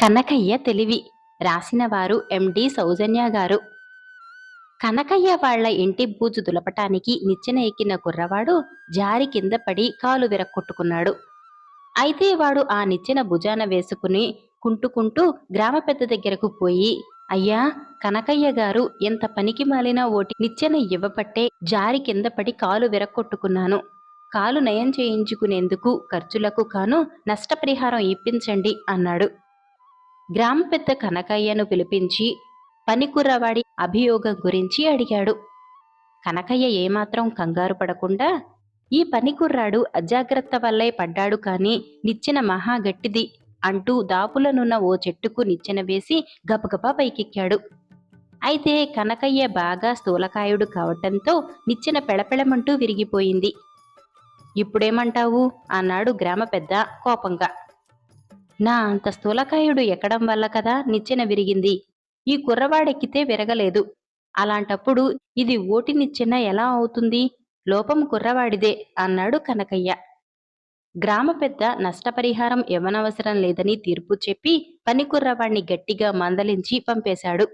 కనకయ్య తెలివి. రాసినవారు ఎండి సౌజన్య గారు. కనకయ్య వాళ్ల ఇంటి బూజు దులపటానికి నిచ్చెన ఎక్కిన కుర్రవాడు జారి కింద పడి కాలు విరక్కొట్టుకున్నాడు. అయితే వాడు ఆ నిచ్చెన భుజాన వేసుకుని కుంటుకుంటూ గ్రామ పెద్ద దగ్గరకు పోయి, అయ్యా, కనకయ్య గారు ఎంత పనికి మాలిన ఓటి నిచ్చెన ఇవ్వపట్టే జారి కింద పడి కాలు విరక్కొట్టుకున్నాను. కాలు నయం చేయించుకునేందుకు ఖర్చులకు కాను నష్టపరిహారం ఇప్పించండి అన్నాడు. గ్రామ పెద్ద కనకయ్యను పిలిపించి పనికుర్రవాడి అభియోగం గురించి అడిగాడు. కనకయ్య ఏమాత్రం కంగారు పడకుండా, ఈ పనికుర్రాడు అజాగ్రత్త వల్లే పడ్డాడు కాని నిచ్చెన మహా గట్టిది అంటూ దాపులనున్న ఓ చెట్టుకు నిచ్చెన వేసి గబగబా పైకెక్కాడు. అయితే కనకయ్య బాగా స్థూలకాయుడు కావటంతో నిచ్చెన పెళపెళమంటూ విరిగిపోయింది. ఇప్పుడేమంటావు అన్నాడు గ్రామ పెద్ద కోపంగా. నా అంత స్థూలకాయుడు ఎక్కడం వల్ల కదా నిచ్చెన విరిగింది. ఈ కుర్రవాడెక్కితే విరగలేదు. అలాంటప్పుడు ఇది ఓటి నిచ్చెన ఎలా అవుతుంది? లోపం కుర్రవాడిదే అన్నాడు కనకయ్య. గ్రామ పెద్ద నష్టపరిహారం ఇవ్వనవసరం లేదని తీర్పు చెప్పి పనికుర్రవాణ్ణి గట్టిగా మందలించి పంపేశాడు.